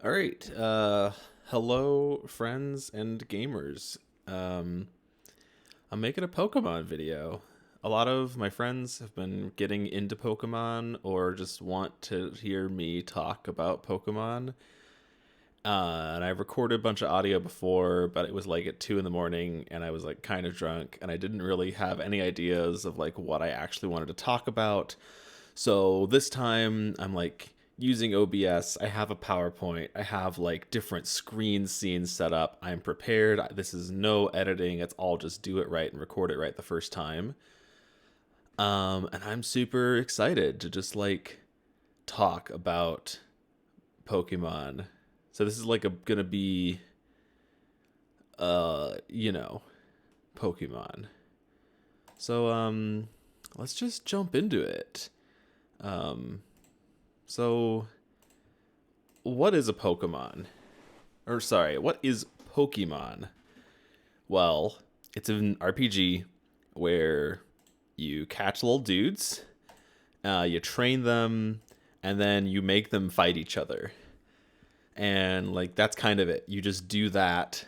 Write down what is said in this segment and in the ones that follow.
All right. Hello, friends and gamers. Um, I'm making a Pokemon video. A lot of my friends have been getting into Pokemon or just want to hear me talk about Pokemon. And I recorded a bunch of audio before, but it was like at 2 in the morning and I was like kind of drunk and I didn't really have any ideas of like what I actually wanted to talk about. So this time I'm like using OBS. I have a PowerPoint. I have like different screen scenes set up. I'm prepared. This is no editing. It's all just do it right and record it right the first time. And I'm super excited to just like talk about Pokemon. So this is like gonna be uh, you know, Pokemon. So let's just jump into it. Um so what is a Pokemon? Or sorry, what is Pokemon? Well, it's an RPG where you catch little dudes, you train them, and then you make them fight each other. And like that's kind of it. You just do that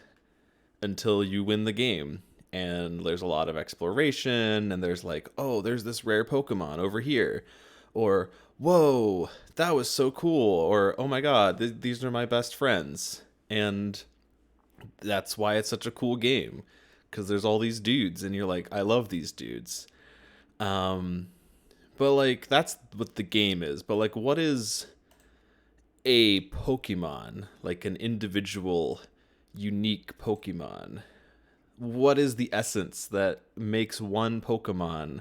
until you win the game. And there's a lot of exploration, and there's like, oh, there's this rare Pokemon over here. Or, whoa, that was so cool. Or, oh my god, these are my best friends. And that's why it's such a cool game. Because there's all these dudes, and you're like, I love these dudes. Um, but like, that's what the game is. But like, what is a Pokemon? Like an individual, unique Pokemon? What is the essence that makes one Pokemon?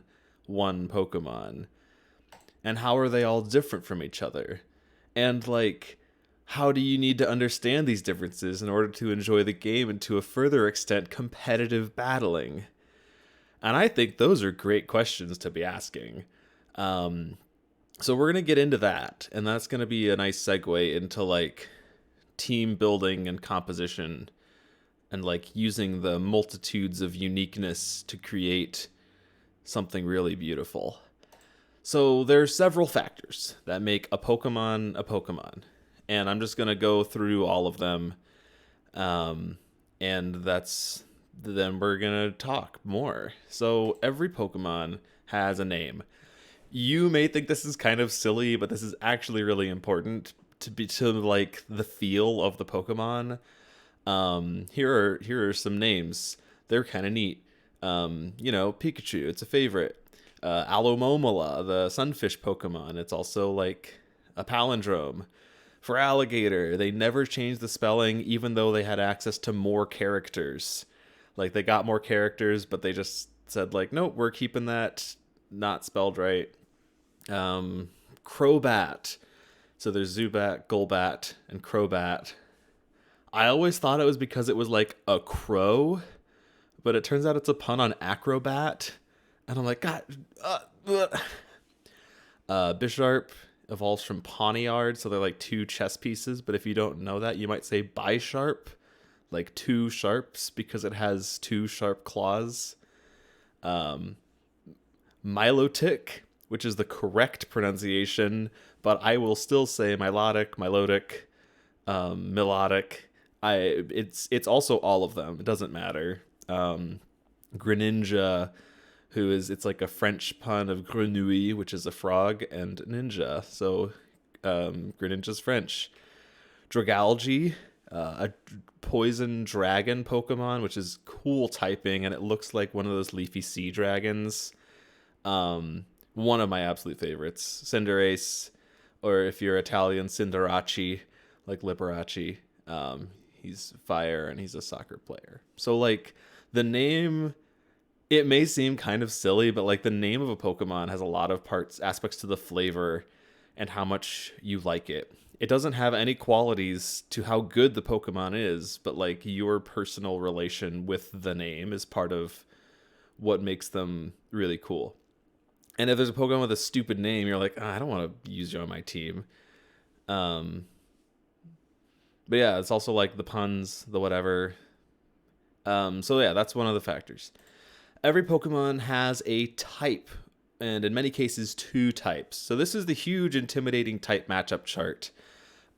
And how are they all different from each other? And like, how do you need to understand these differences in order to enjoy the game and to a further extent competitive battling? And I think those are great questions to be asking. Um, so we're gonna get into that, and that's gonna be a nice segue into like team building and composition and like using the multitudes of uniqueness to create something really beautiful. So there's several factors that make a Pokemon a Pokemon, and I'm just gonna go through all of them, um, and that's then we're gonna talk more. So every Pokemon has a name. You may think this is kind of silly, but this is actually really important to like the feel of the Pokemon. Here are some names. They're kind of neat. Pikachu. It's a favorite. Alomomola, the sunfish Pokemon. It's also like a palindrome. For alligator, they never changed the spelling, even though they had access to more characters. Like they got more characters, but they just said like, nope, we're keeping that not spelled right. Um, Crobat. So there's Zubat, Golbat, and Crobat. I always thought it was because it was like a crow, but it turns out it's a pun on acrobat. And I'm like, God. Bisharp evolves from Pawniard, so they're like two chess pieces. But if you don't know that, you might say Bisharp, like two sharps, because it has two sharp claws. Um, Milotic, which is the correct pronunciation, but I will still say Milotic, Melodic. It's also all of them. It doesn't matter. Greninja, it's like a French pun of grenouille, which is a frog, and ninja. So Greninja's French. Dragalge, a poison dragon Pokemon, which is cool typing, and it looks like one of those leafy sea dragons. One of my absolute favorites. Cinderace, or if you're Italian, Cinderace, like Liberace. He's fire and he's a soccer player. So like the name, it may seem kind of silly, but like the name of a Pokemon has a lot of aspects to the flavor and how much you like it. It doesn't have any qualities to how good the Pokemon is, but like your personal relation with the name is part of what makes them really cool. And if there's a Pokemon with a stupid name, you're like, I don't want to use you on my team. Um, but yeah, it's also like the puns, the whatever. So yeah, that's one of the factors. Every Pokemon has a type, and in many cases, two types. So this is the huge, intimidating type matchup chart.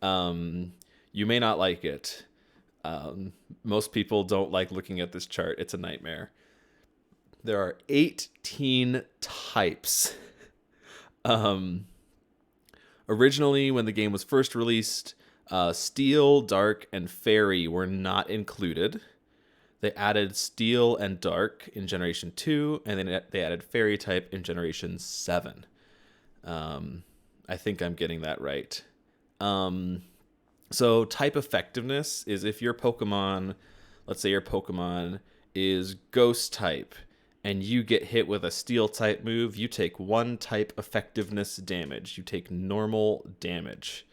Um, You may not like it. Most people don't like looking at this chart. It's a nightmare. There are 18 types. Originally, when the game was first released, Steel, Dark, and Fairy were not included. They added Steel and Dark in Generation 2, and then they added Fairy type in Generation 7. I think I'm getting that right. So type effectiveness is if your Pokemon, let's say your Pokemon is Ghost type, and you get hit with a Steel type move, you take 1 type effectiveness damage. You take normal damage.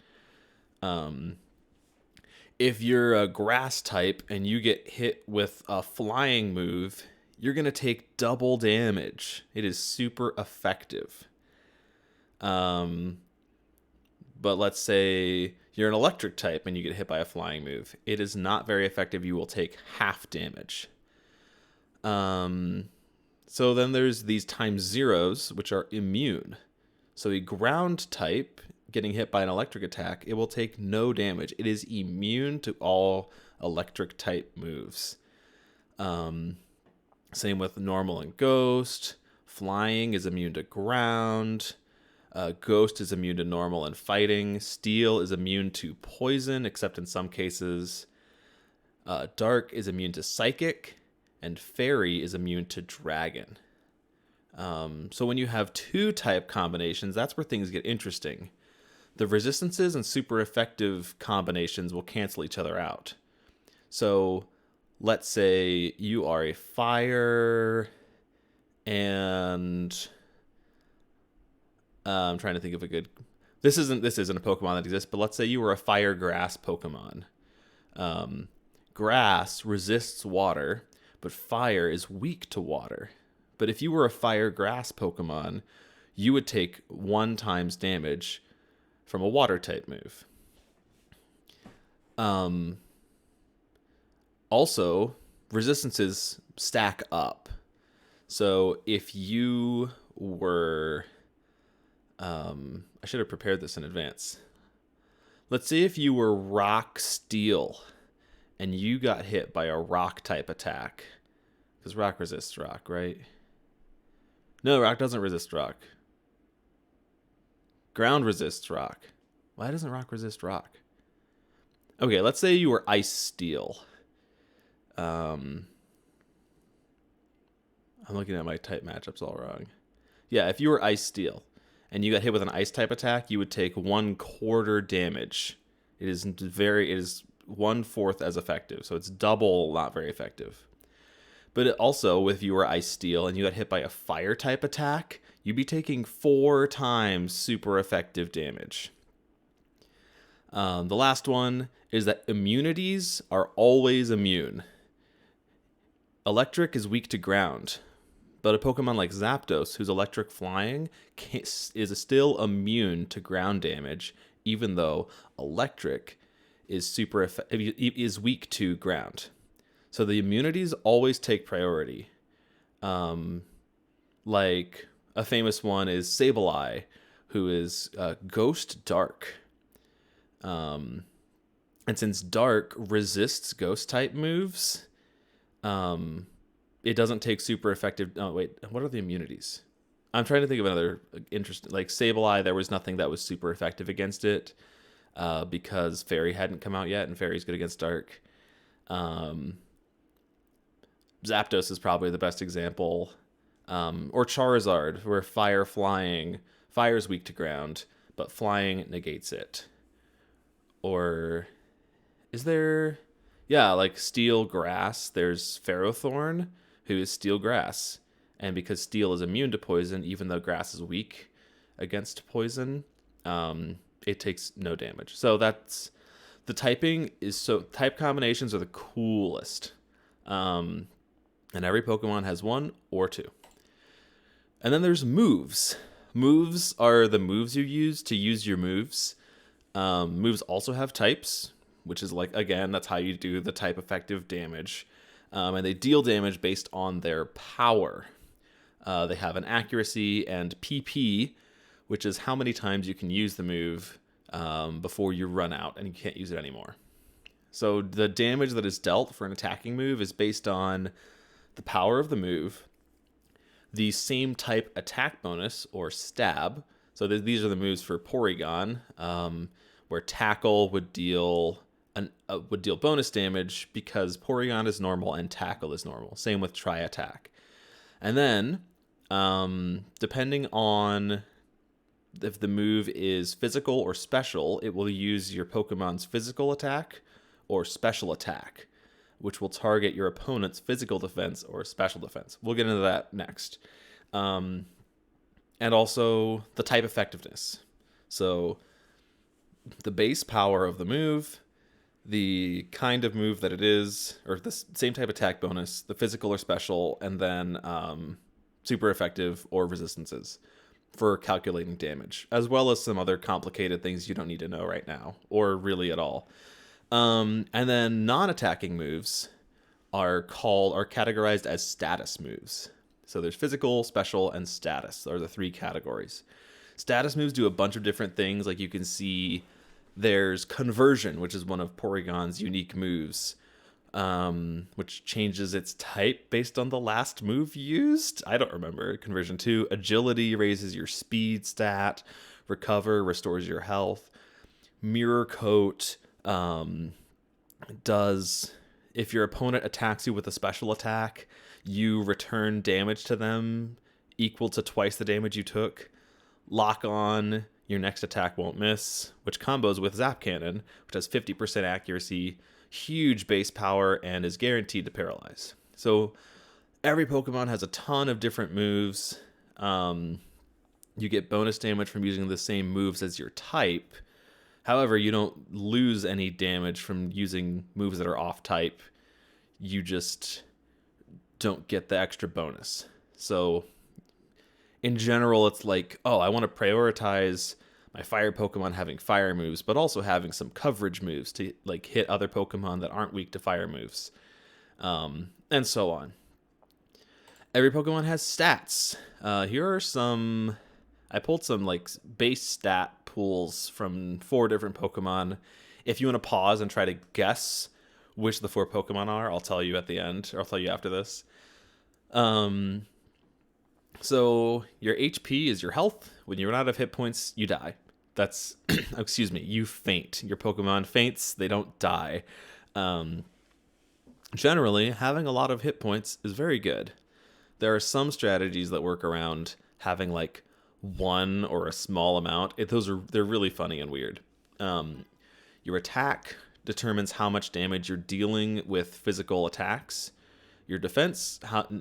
If you're a Grass type and you get hit with a flying move, you're going to take double damage. It is super effective. But let's say you're an Electric type and you get hit by a flying move. It is not very effective. You will take half damage. So then there's these times zeros, which are immune. So a Ground type getting hit by an electric attack, it will take no damage. It is immune to all electric type moves. Same with normal and ghost. Flying is immune to ground. Ghost is immune to normal and fighting. Steel is immune to poison, except in some cases. Dark is immune to psychic. And Fairy is immune to dragon. So when you have 2 type combinations, that's where things get interesting. The resistances and super effective combinations will cancel each other out. So let's say you are a fire and I'm trying to think of a good. This isn't a Pokemon that exists, but let's say you were a fire grass Pokemon. Grass resists water, but fire is weak to water. But if you were a fire grass Pokemon, you would take 1 times damage from a water type move. Also, resistances stack up. So if you were... I should have prepared this in advance. Let's say if you were Rock Steel and you got hit by a rock type attack. Because rock resists rock, right? No, rock doesn't resist rock. Ground resists rock. Why doesn't rock resist rock? Okay, let's say you were Ice Steel. I'm looking at my type matchups all wrong. Yeah, if you were Ice Steel and you got hit with an ice type attack, you would take 1/4 damage. It is 1/4 as effective, so it's double not very effective. But also, if you were Ice Steel and you got hit by a fire type attack, you'd be taking 4 times super effective damage. The last one is that immunities are always immune. Electric is weak to ground, but a Pokemon like Zapdos, who's electric flying, is still immune to ground damage, even though electric is is weak to ground. So the immunities always take priority. Like a famous one is Sableye, who is Ghost Dark. And since Dark resists Ghost type moves, it doesn't take super effective. Oh wait, what are the immunities? I'm trying to think of another interesting. Like Sableye, there was nothing that was super effective against it because Fairy hadn't come out yet, and Fairy's good against Dark. Zapdos is probably the best example. Or Charizard, where fire is weak to ground, but flying negates it. Or is there... Yeah, like Steel Grass, there's Ferrothorn, who is Steel Grass. And because Steel is immune to poison, even though Grass is weak against poison, it takes no damage. So that's... The typing is so... Type combinations are the coolest. And every Pokemon has 1 or 2. And then there's moves. Moves are the moves you use to use your moves. Moves also have types, which is like, again, that's how you do the type effective damage. And they deal damage based on their power. They have an accuracy and PP, which is how many times you can use the move before you run out and you can't use it anymore. So the damage that is dealt for an attacking move is based on the power of the move, the same type attack bonus or stab. So these are the moves for Porygon, where tackle would deal bonus damage because Porygon is normal and tackle is normal. Same with Tri Attack. And then, depending on if the move is physical or special, it will use your Pokemon's physical attack or special attack, which will target your opponent's physical defense or special defense. We'll get into that next. And also the type effectiveness. So the base power of the move, the kind of move that it is, or the same type attack bonus, the physical or special, and then super effective or resistances for calculating damage, as well as some other complicated things you don't need to know right now, or really at all. And then non-attacking moves are categorized as status moves. So there's physical, special, and status. Those are the three categories. Status moves do a bunch of different things. Like you can see there's conversion, which is one of Porygon's unique moves, which changes its type based on the last move used. I don't remember. Conversion 2. Agility raises your speed stat. Recover restores your health. Mirror Coat does, if your opponent attacks you with a special attack, you return damage to them equal to twice the damage you took. Lock On, your next attack won't miss, which combos with Zap Cannon, which has 50% accuracy, huge base power, and is guaranteed to paralyze. So every Pokemon has a ton of different moves. You get bonus damage from using the same moves as your type. However, you don't lose any damage from using moves that are off type. You just don't get the extra bonus. So in general, it's like, oh, I want to prioritize my fire Pokemon having fire moves, but also having some coverage moves to like hit other Pokemon that aren't weak to fire moves, and so on. Every Pokemon has stats. Here are some. I pulled some like base stat pools from 4 different Pokemon. If you want to pause and try to guess which the 4 Pokemon are, I'll tell you at the end, or I'll tell you after this. So your HP is your health. When you run out of hit points, you die. That's, excuse me, you faint. Your Pokemon faints, they don't die. Generally, having a lot of hit points is very good. There are some strategies that work around having like 1 or a small amount. They're really funny and weird. Your attack determines how much damage you're dealing with physical attacks. Your defense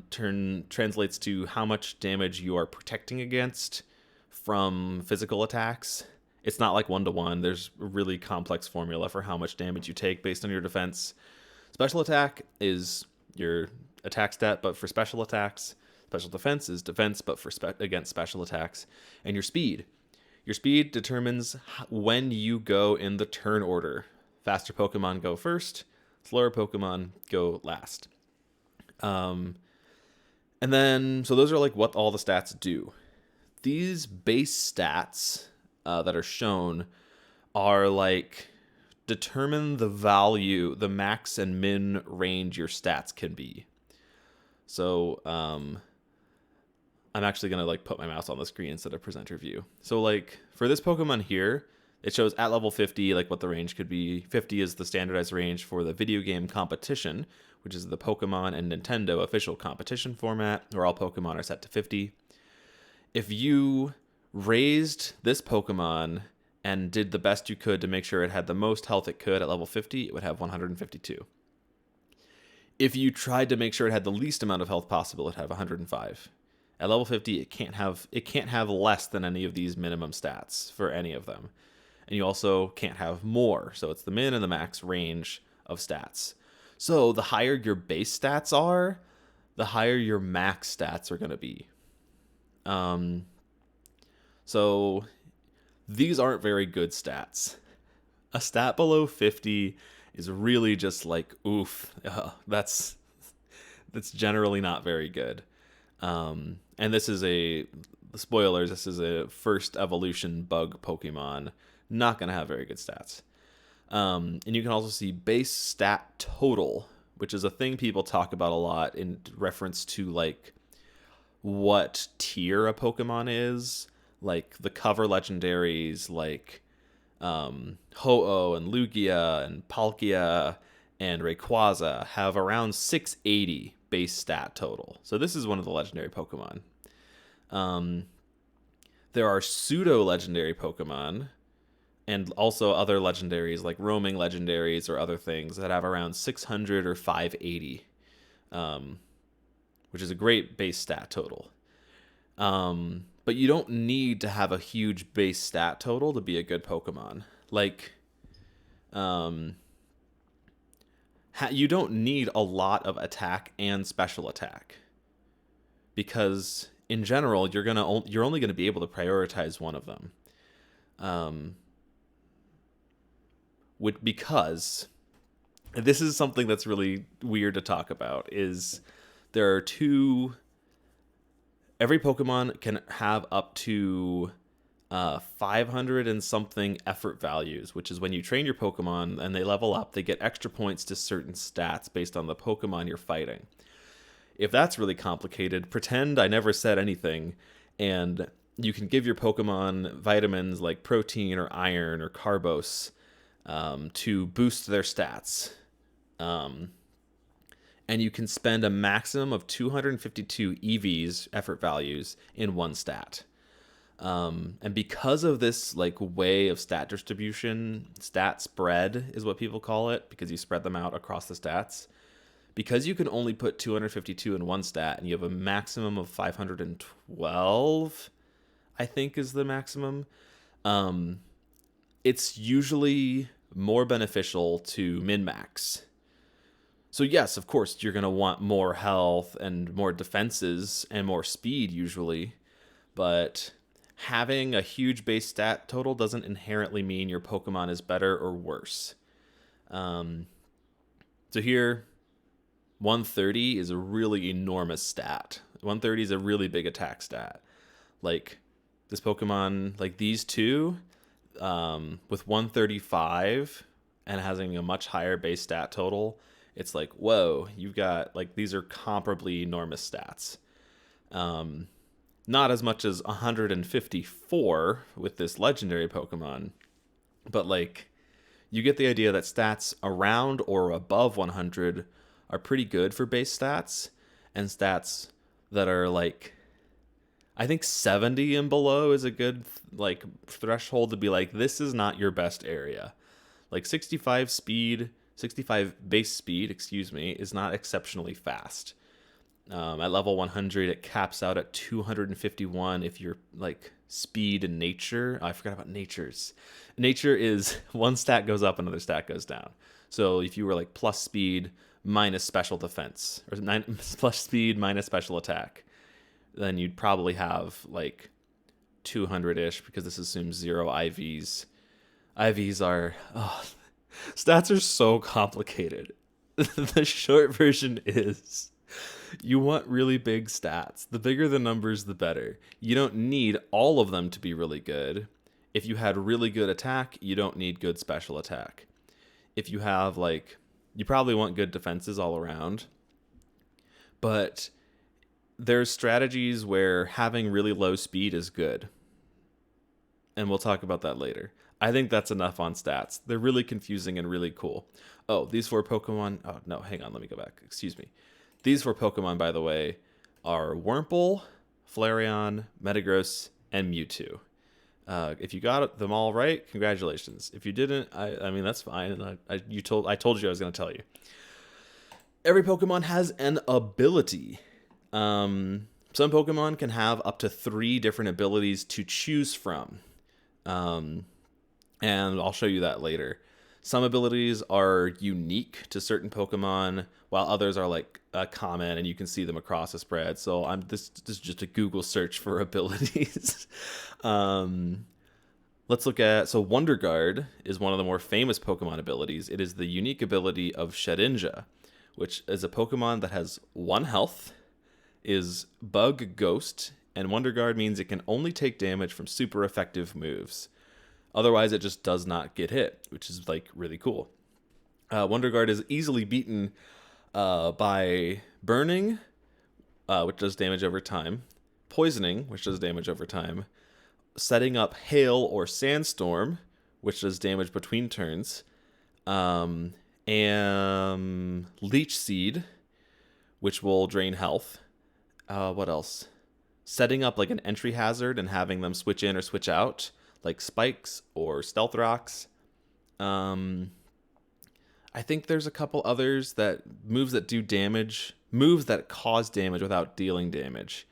translates to how much damage you are protecting against from physical attacks. It's not like 1-to-1. There's a really complex formula for how much damage you take based on your defense. Special attack is your attack stat, but for special attacks. Special defense is defense, but for against special attacks. And your speed. Your speed determines when you go in the turn order. Faster Pokemon go first. Slower Pokemon go last. And then, so those are like what all the stats do. These base stats that are shown are like determine the value, the max and min range your stats can be. So, I'm actually going to like put my mouse on the screen instead of presenter view. So like for this Pokemon here, it shows at level 50, like what the range could be. 50 is the standardized range for the video game competition, which is the Pokemon and Nintendo official competition format, where all Pokemon are set to 50. If you raised this Pokemon and did the best you could to make sure it had the most health it could at level 50, it would have 152. If you tried to make sure it had the least amount of health possible, it'd have 105. At level 50, it can't have less than any of these minimum stats for any of them. And you also can't have more. So it's the min and the max range of stats. So the higher your base stats are, the higher your max stats are going to be. So these aren't very good stats. A stat below 50 is really just like, oof, that's generally not very good. And this is this is a first evolution bug Pokemon. Not going to have very good stats. And you can also see base stat total, which is a thing people talk about a lot in reference to like what tier a Pokemon is. Like the cover legendaries, like Ho-Oh and Lugia and Palkia and Rayquaza have around 680 base stat total. So this is one of the legendary Pokemon. There are pseudo legendary Pokemon and also other legendaries like roaming legendaries or other things that have around 600 or 580, which is a great base stat total. But you don't need to have a huge base stat total to be a good Pokemon. Like, you don't need a lot of attack and special attack, because in general you're only gonna be able to prioritize one of them. Because this is something that's really weird to talk about. Is there are two. Every Pokemon can have up to 500 and something effort values, which is when you train your Pokemon and they level up, they get extra points to certain stats based on the Pokemon you're fighting. If that's really complicated, pretend I never said anything, and you can give your Pokemon vitamins like protein or iron or carbos to boost their stats. And you can spend a maximum of 252 EVs, effort values, in one stat. And because of this like way of stat distribution, stat spread is what people call it, because you spread them out across the stats. Because you can only put 252 in one stat, and you have a maximum of 512, I think is the maximum. It's usually more beneficial to min-max. So yes, of course, you're going to want more health and more defenses and more speed usually, but having a huge base stat total doesn't inherently mean your Pokemon is better or worse. So here, 130 is a really enormous stat. 130 is a really big attack stat. Like this Pokemon, like these two, with 135 and having a much higher base stat total, it's like, whoa, you've got, like, these are comparably enormous stats. Not as much as 154 with this legendary Pokemon, but, like, you get the idea that stats around or above 100 are pretty good for base stats, and stats that are, like, I think 70 and below is a good, like, threshold to be like, this is not your best area. Like, 65 base speed, is not exceptionally fast. At level 100, it caps out at 251 if you're like speed and nature. Oh, I forgot about natures. Nature is one stat goes up, another stat goes down. So if you were like plus speed minus special defense, or plus speed minus special attack, then you'd probably have like 200-ish, because this assumes 0 IVs. IVs are... stats are so complicated. The short version is you want really big stats. The bigger the numbers, the better. You don't need all of them to be really good. If you had really good attack, you don't need good special attack. If you have, like, you probably want good defenses all around. But there's strategies where having really low speed is good. And we'll talk about that later. I think that's enough on stats. They're really confusing and really cool. Oh, these 4 Pokemon... Oh, no, hang on, let me go back. Excuse me. These 4 Pokemon, by the way, are Wurmple, Flareon, Metagross, and Mewtwo. If you got them all right, congratulations. If you didn't, I mean, that's fine. I told you I was going to tell you. Every Pokemon has an ability. Some Pokemon can have up to 3 different abilities to choose from. And I'll show you that later. Some abilities are unique to certain Pokemon, while others are like common, and you can see them across the spread. So this is just a Google search for abilities. Let's look at... So Wonder Guard is one of the more famous Pokemon abilities. It is the unique ability of Shedinja, which is a Pokemon that has 1 health, is Bug Ghost, and Wonder Guard means it can only take damage from super effective moves. Otherwise, it just does not get hit, which is like really cool. Wonder Guard is easily beaten by burning, which does damage over time, poisoning, which does damage over time, setting up hail or sandstorm, which does damage between turns, and leech seed, which will drain health. What else? Setting up like an entry hazard and having them switch in or switch out, like spikes or stealth rocks. I think there's a couple others that moves that do damage, moves that cause damage without dealing damage.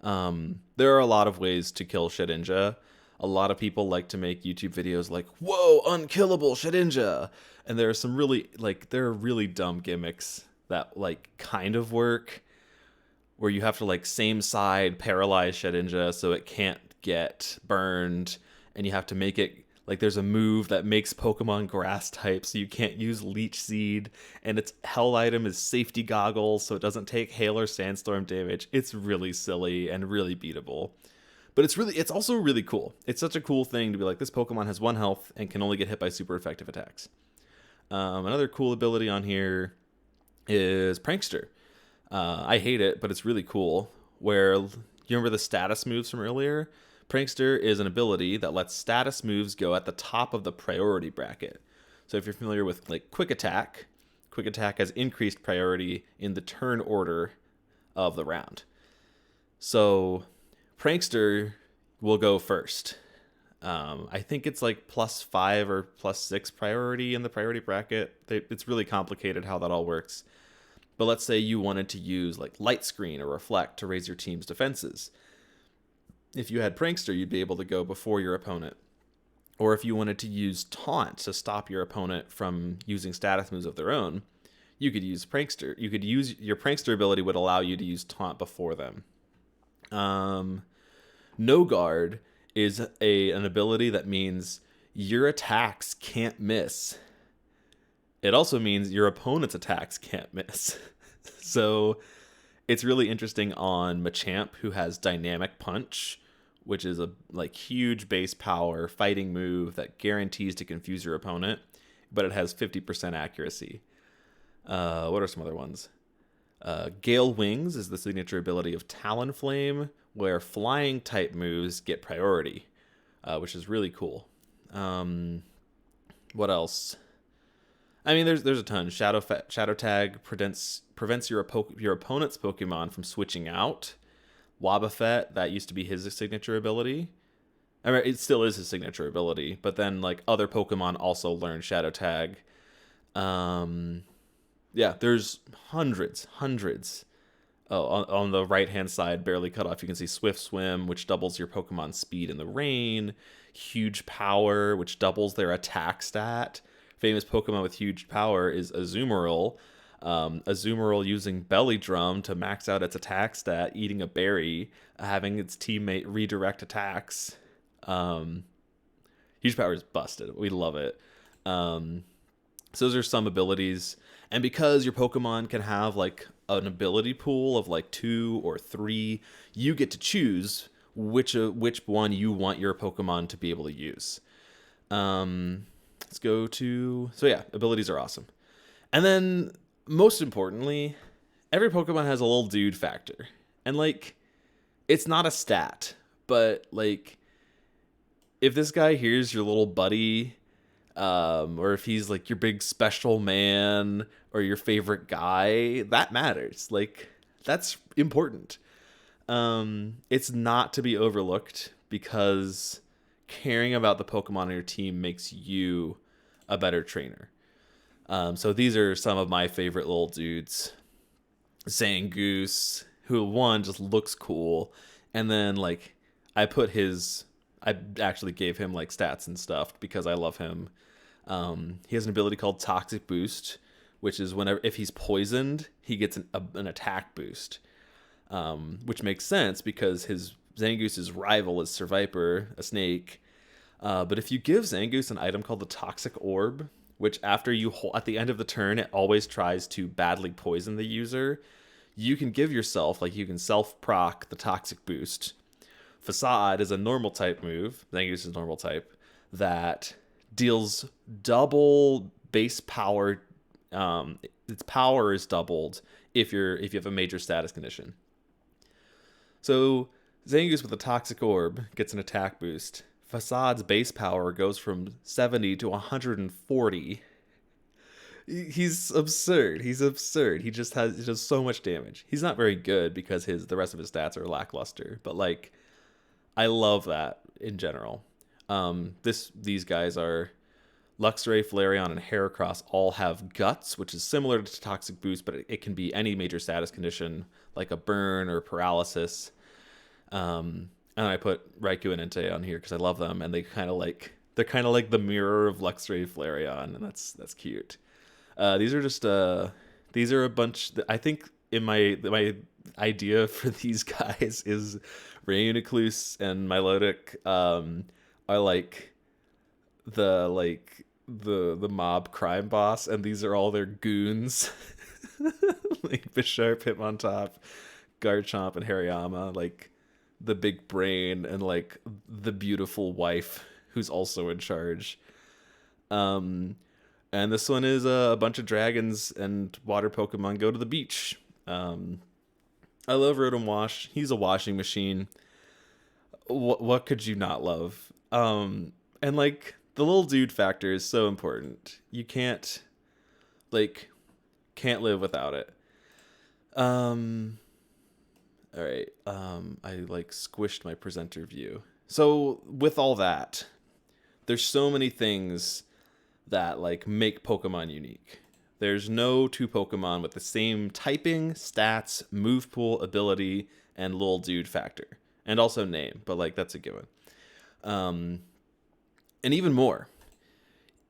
There are a lot of ways to kill Shedinja. A lot of people like to make YouTube videos like, whoa, unkillable Shedinja. And there are some really, like, there are really dumb gimmicks that, like, kind of work, where you have to, like, same side paralyze Shedinja so it can't get burned, and you have to make it, like, there's a move that makes Pokemon grass type, so you can't use Leech Seed, and its hell item is Safety Goggles, so it doesn't take Hail or Sandstorm damage. It's really silly and really beatable. But it's also really cool. It's such a cool thing to be like, this Pokemon has 1 health and can only get hit by super effective attacks. Another cool ability on here is Prankster. I hate it, but it's really cool. Where, you remember the status moves from earlier? Prankster is an ability that lets status moves go at the top of the priority bracket. So if you're familiar with like Quick Attack has increased priority in the turn order of the round. So Prankster will go first. I think it's like +5 or +6 priority in the priority bracket. It's really complicated how that all works. But let's say you wanted to use like Light Screen or Reflect to raise your team's defenses. If you had Prankster, you'd be able to go before your opponent. Or if you wanted to use Taunt to stop your opponent from using status moves of their own, you could use Prankster. You could use your Prankster ability would allow you to use Taunt before them. No Guard is an ability that means your attacks can't miss. It also means your opponent's attacks can't miss. So it's really interesting on Machamp, who has Dynamic Punch, which is a like huge base power fighting move that guarantees to confuse your opponent, but it has 50% accuracy. What are some other ones? Gale Wings is the signature ability of Talonflame, where flying type moves get priority, which is really cool. What else? I mean, there's a ton. Shadow Tag prevents your opponent's Pokemon from switching out. Wobbuffet, that used to be his signature ability. I mean, it still is his signature ability, but then like other Pokemon also learn Shadow Tag. Yeah, there's hundreds. Oh, on the right-hand side, barely cut off, you can see Swift Swim, which doubles your Pokemon's speed in the rain. Huge Power, which doubles their attack stat. Famous Pokemon with huge power is Azumarill. Azumarill using Belly Drum to max out its attack stat, eating a berry, having its teammate redirect attacks. Huge Power is busted. We love it. So those are some abilities. And because your Pokemon can have like an ability pool of like 2 or 3, you get to choose which one you want your Pokemon to be able to use. Let's go to... So yeah, abilities are awesome. And then, most importantly, every Pokemon has a little dude factor. And like, it's not a stat, but like, if this guy here's your little buddy, or if he's like your big special man or your favorite guy, that matters. Like, that's important. It's not to be overlooked, because caring about the Pokemon on your team makes you a better trainer. So these are some of my favorite little dudes. Zangoose, who one just looks cool, and then like I actually gave him like stats and stuff because I love him. He has an ability called Toxic Boost, which is if he's poisoned, he gets an attack boost, which makes sense because his Zangoose's rival is Survivor, a snake. But if you give Zangoose an item called the Toxic Orb, which after at the end of the turn, it always tries to badly poison the user, you can give yourself, like you can self-proc the Toxic Boost. Facade is a normal type move. Zangoose is normal type. that deals double base power. Its power is doubled if you have a major status condition. So Zangoose with a Toxic Orb gets an attack boost. Facade's base power goes from 70 to 140. He's absurd. He does so much damage. He's not very good because the rest of his stats are lackluster. But like, I love that in general. These guys are Luxray, Flareon, and Heracross all have Guts, which is similar to Toxic Boost, but it can be any major status condition like a burn or paralysis. And I put Raikou and Entei on here because I love them, and they're kind of like the mirror of Luxray, Flareon, and that's cute. These are a bunch. I think in my idea for these guys is Reuniclus and Milotic are like the mob crime boss, and these are all their goons. Like Bisharp, Hitmontop, Garchomp, and Hariyama, like the big brain and like the beautiful wife who's also in charge. And this one is a bunch of dragons and water Pokemon go to the beach. I love Rotom Wash. He's a washing machine. What could you not love? And like the little dude factor is so important. You can't live without it. All right. I like squished my presenter view. So with all that, there's so many things that like make Pokemon unique. There's no two Pokemon with the same typing, stats, move pool, ability, and little dude factor. And also name, but like that's a given. And even more.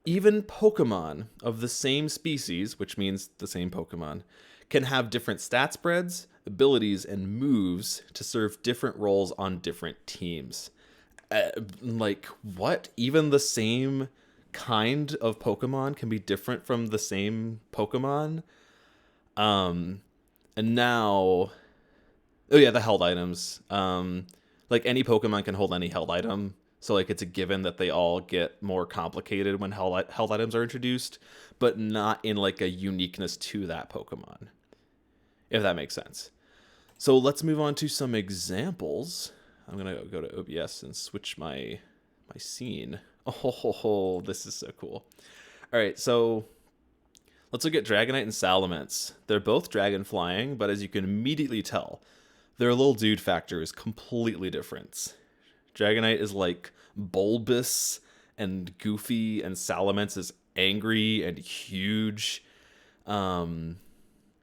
Even Pokemon of the same species, which means the same Pokemon, can have different stat spreads, abilities, and moves to serve different roles on different teams. Like, what? Even the same kind of Pokemon can be different from the same Pokemon? And now... Oh yeah, the held items. Like, any Pokemon can hold any held item. So, like, it's a given that they all get more complicated when held items are introduced, but not in, like, a uniqueness to that Pokemon, if that makes sense. So, let's move on to some examples. I'm going to go to OBS and switch my scene. Oh, this is so cool. All right, so let's look at Dragonite and Salamence. They're both dragon flying, but as you can immediately tell, their little dude factor is completely different. Dragonite is like bulbous and goofy, and Salamence is angry and huge. Let's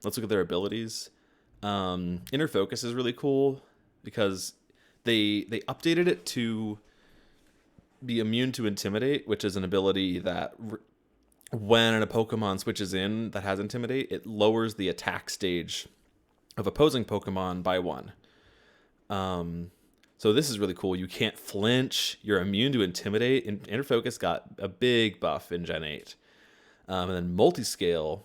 look at their abilities. Inner Focus is really cool because they updated it to be immune to Intimidate, which is an ability that when a Pokemon switches in that has Intimidate, it lowers the attack stage of opposing Pokemon by 1. So this is really cool. You can't flinch. You're immune to Intimidate. And Inner Focus got a big buff in Gen 8. And then Multiscale,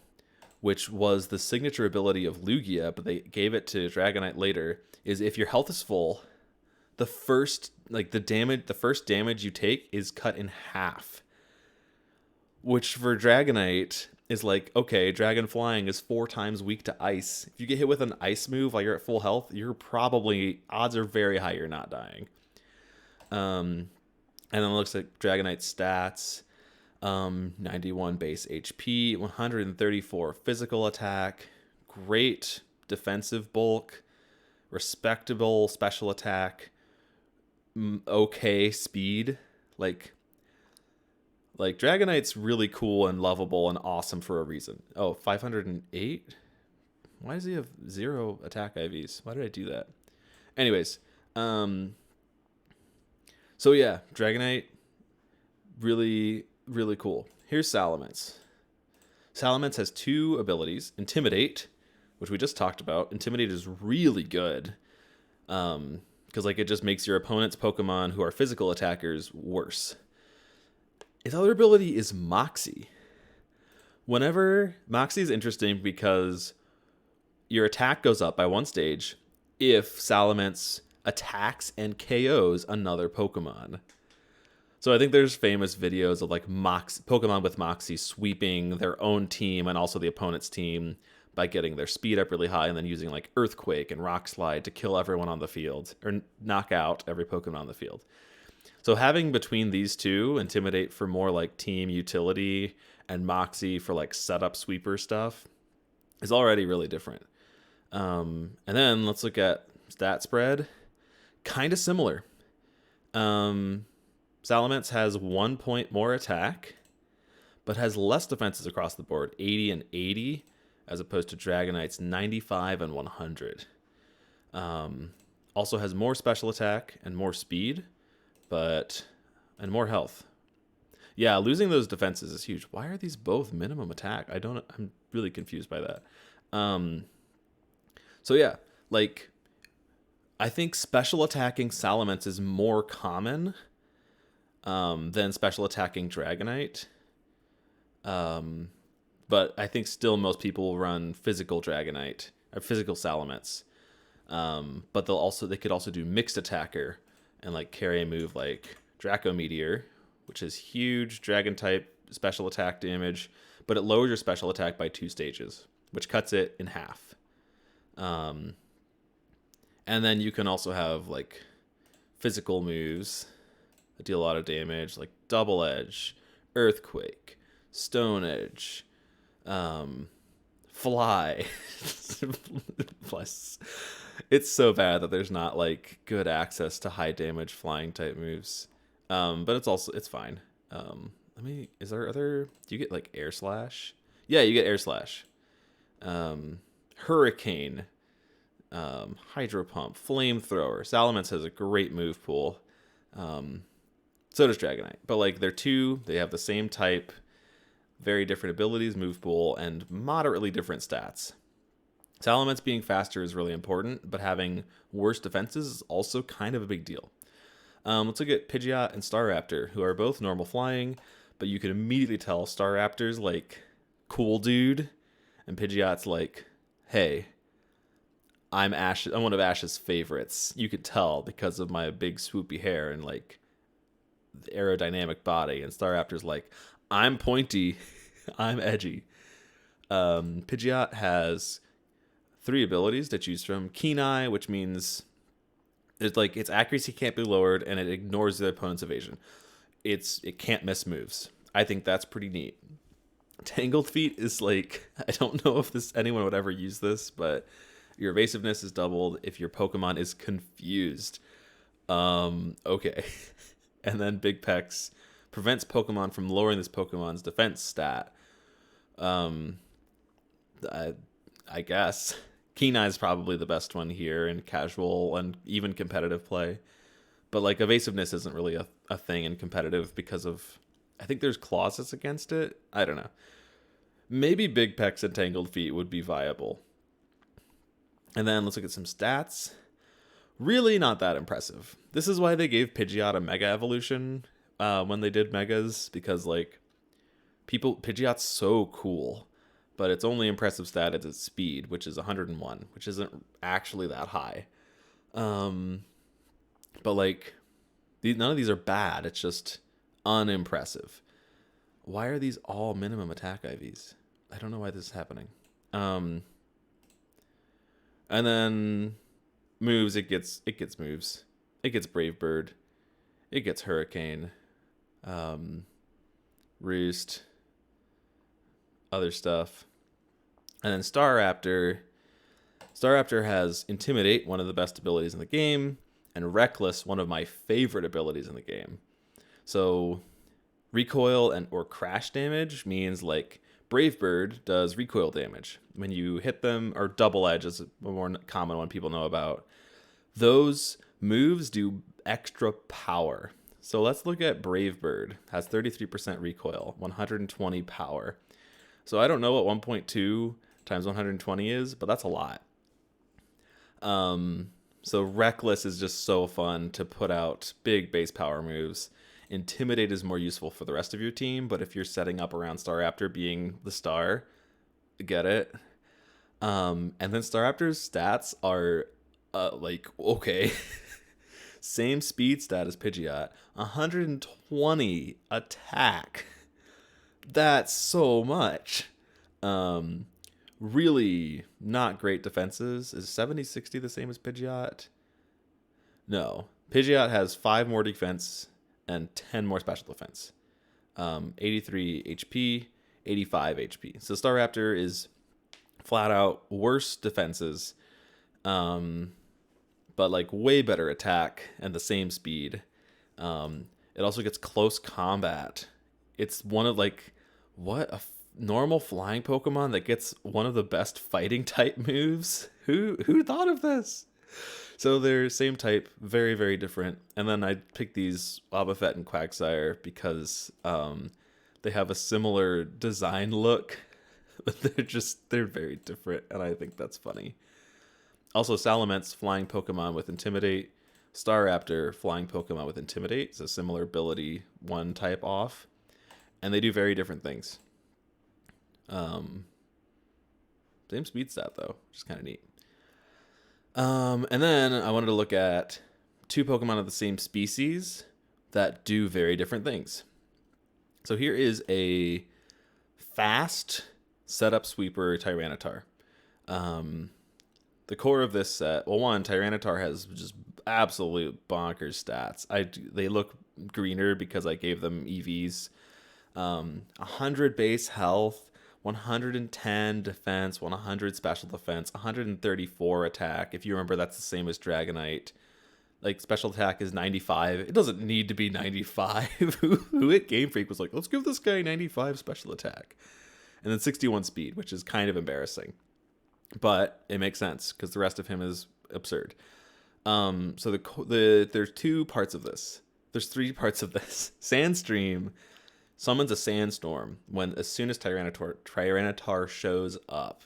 which was the signature ability of Lugia, but they gave it to Dragonite later, is if your health is full, the first damage you take is cut in half. Which for Dragonite is like, okay, Dragon Flying is 4 times weak to ice. If you get hit with an ice move while you're at full health, odds are very high you're not dying. And then it looks like Dragonite's stats. 91 base HP, 134 physical attack, great defensive bulk, respectable special attack, okay speed. Like Dragonite's really cool and lovable and awesome for a reason. Oh, 508? Why does he have 0 attack IVs? Why did I do that? Anyways, so yeah, Dragonite, really, really cool. Here's Salamence. Salamence has 2 abilities. Intimidate, which we just talked about. Intimidate is really good. Because like it just makes your opponent's Pokemon who are physical attackers worse. His other ability is Moxie. Moxie is interesting because your attack goes up by 1 stage if Salamence attacks and KOs another Pokemon. So I think there's famous videos of like Pokemon with Moxie sweeping their own team and also the opponent's team by getting their speed up really high and then using like Earthquake and Rock Slide to kill everyone on the field or knock out every Pokemon on the field. So having between these two, Intimidate for more like team utility and Moxie for like setup sweeper stuff is already really different. And then let's look at stat spread. Kind of similar. Salamance has 1 point more attack, but has less defenses across the board, 80 and 80, as opposed to Dragonite's 95 and 100. Also has more special attack and more speed, and more health. Yeah, losing those defenses is huge. Why are these both minimum attack? I'm really confused by that. So yeah, like I think special attacking Salamence is more common than special attacking Dragonite. But I think still most people will run physical Dragonite or physical Salamence. But they could also do mixed attacker and like carry a move like Draco Meteor, which is huge dragon type special attack damage, but it lowers your special attack by 2 stages, which cuts it in half. And then you can also have like physical moves that deal a lot of damage, like Double Edge, Earthquake, Stone Edge, Fly. Plus, it's so bad that there's not like good access to high damage flying type moves. But it's fine. Do you get like Air Slash? Yeah, you get Air Slash. Hurricane, Hydro Pump, Flamethrower. Salamence has a great move pool. So does Dragonite. But like they have the same type, very different abilities, move pool, and moderately different stats. Salamence being faster is really important, but having worse defenses is also kind of a big deal. Let's look at Pidgeot and Staraptor, who are both normal flying, but you can immediately tell Staraptor's like, cool dude, and Pidgeot's like, hey, I'm one of Ash's favorites. You could tell because of my big swoopy hair and like the aerodynamic body. And Staraptor's like, I'm pointy, I'm edgy. Pidgeot has 3 abilities to choose from. Keen Eye, which means its accuracy can't be lowered and it ignores the opponent's evasion. It can't miss moves. I think that's pretty neat. Tangled Feet is like, I don't know if anyone would ever use this, but your evasiveness is doubled if your Pokemon is confused. Okay. And then Big Pecs prevents Pokemon from lowering this Pokemon's defense stat. I guess. Keen Eye is probably the best one here in casual and even competitive play. But like evasiveness isn't really a thing in competitive because of, I think there's clauses against it. I don't know. Maybe Big Pecs and Tangled Feet would be viable. And then let's look at some stats. Really not that impressive. This is why they gave Pidgeot a Mega Evolution when they did Megas, because like Pidgeot's so cool, but its only impressive stat is its speed, which is 101, which isn't actually that high. But like none of these are bad. It's just unimpressive. Why are these all minimum attack IVs? I don't know why this is happening. And then moves, it gets moves. It gets Brave Bird. It gets Hurricane. Roost. Other stuff. And then Staraptor. Staraptor has Intimidate, one of the best abilities in the game, and Reckless, one of my favorite abilities in the game. So recoil or crash damage means like Brave Bird does recoil damage when you hit them, or Double Edge is a more common one people know about. Those moves do extra power. So let's look at Brave Bird. Has 33% recoil, 120 power. So I don't know what 1.2 times 120 is, but that's a lot. So Reckless is just so fun to put out big base power moves. Intimidate is more useful for the rest of your team, but if you're setting up around Staraptor being the star, get it. And then Staraptor's stats are like, okay. Same speed stat as Pidgeot, 120 attack. That's so much. Really not great defenses. Is 70-60 the same as Pidgeot? No. Pidgeot has 5 more defense and 10 more special defense. 83 HP, 85 HP. So Staraptor is flat out worse defenses, but like way better attack and the same speed. It also gets close combat. It's one of like, what, a normal flying Pokemon that gets one of the best fighting type moves? Who thought of this? So they're same type, very, very different. And then I picked these Wobbuffet and Quagsire because they have a similar design look, but they're very different, and I think that's funny. Also, Salamance, flying Pokemon with Intimidate. Staraptor, flying Pokemon with Intimidate. It's a similar ability, one type off. And they do very different things. Same speed stat, though, which is kind of neat. And then I wanted to look at 2 Pokemon of the same species that do very different things. So here is a fast setup sweeper Tyranitar. The core of this set, well, one, Tyranitar has just absolute bonkers stats. They look greener because I gave them EVs. 100 base health, 110 defense, 100 special defense, 134 attack. If you remember, that's the same as Dragonite. Like, special attack is 95. It doesn't need to be 95. Who at Game Freak was like, let's give this guy 95 special attack. And then 61 speed, which is kind of embarrassing. But it makes sense because the rest of him is absurd. So there's 2 parts of this. There's 3 parts of this. Sandstream summons a sandstorm as soon as Tyranitar shows up.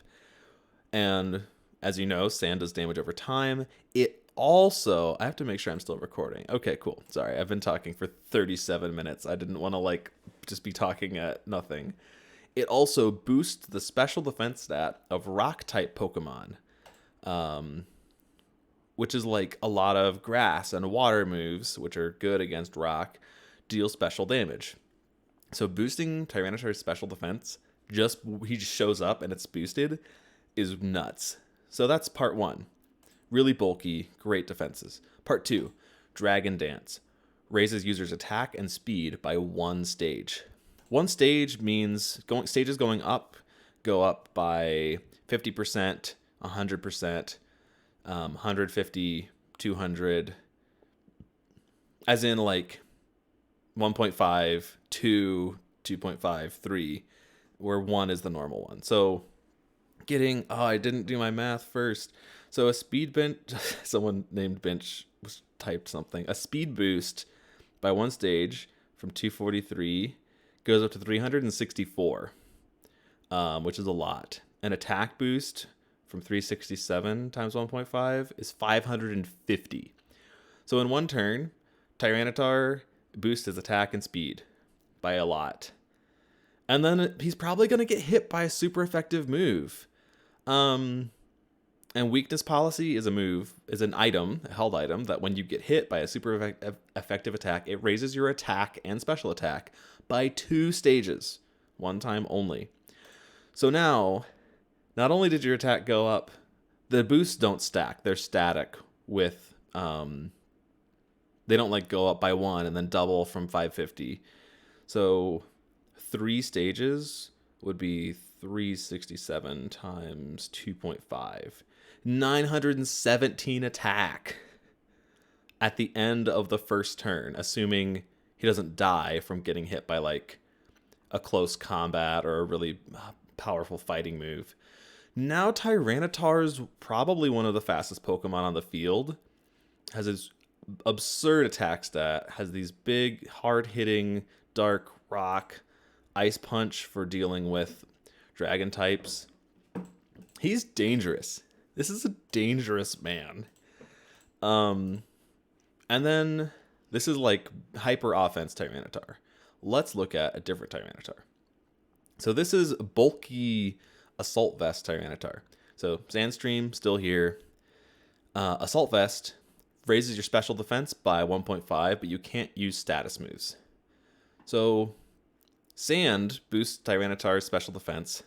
And as you know, sand does damage over time. It also, I have to make sure I'm still recording. Okay, cool. Sorry, I've been talking for 37 minutes. I didn't want to just be talking at nothing. It also boosts the special defense stat of rock-type Pokemon, which is like a lot of grass and water moves, which are good against rock, deal special damage. So boosting Tyranitar's special defense, he just shows up and it's boosted, is nuts. So that's part 1. Really bulky, great defenses. Part 2, Dragon Dance. Raises users' attack and speed by 1 stage. 1 stage means stages going up go up by 50%, 100%, 150, 200, as in like 1.5, 2, 2.5, 3, where 1 is the normal one. So I didn't do my math first. So a speed bench, someone named Bench was typed something. A speed boost by 1 stage from 243 goes up to 364, which is a lot. An attack boost from 367 times 1.5 is 550. So in 1 turn, Tyranitar boosts his attack and speed by a lot. And then he's probably going to get hit by a super effective move. And weakness policy is an item, a held item, that when you get hit by a super effective attack, it raises your attack and special attack by 2 stages, 1 time only. So now, not only did your attack go up, the boosts don't stack. They're static with, they don't go up by 1 and then double from 550. So 3 stages would be 367 times 2.5. 917 attack at the end of the first turn, assuming he doesn't die from getting hit by a close combat or a really powerful fighting move. Now Tyranitar's probably one of the fastest Pokemon on the field. Has his absurd attack stat, has these big, hard-hitting, dark rock, ice punch for dealing with dragon types. He's dangerous. This is a dangerous man. And then this is hyper offense Tyranitar. Let's look at a different Tyranitar. So this is bulky Assault Vest Tyranitar. So Sandstream still here. Assault Vest, raises your special defense by 1.5, but you can't use status moves. So Sand boosts Tyranitar's special defense.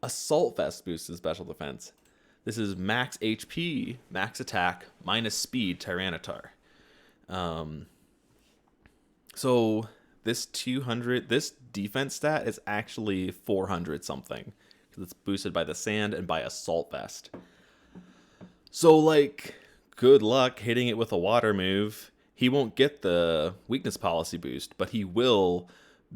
Assault Vest boosts his special defense. This is max HP, max attack, minus speed Tyranitar. So this defense stat is actually 400 something, because it's boosted by the Sand and by Assault Vest. So, like, good luck hitting it with a water move. He won't get the weakness policy boost, but he will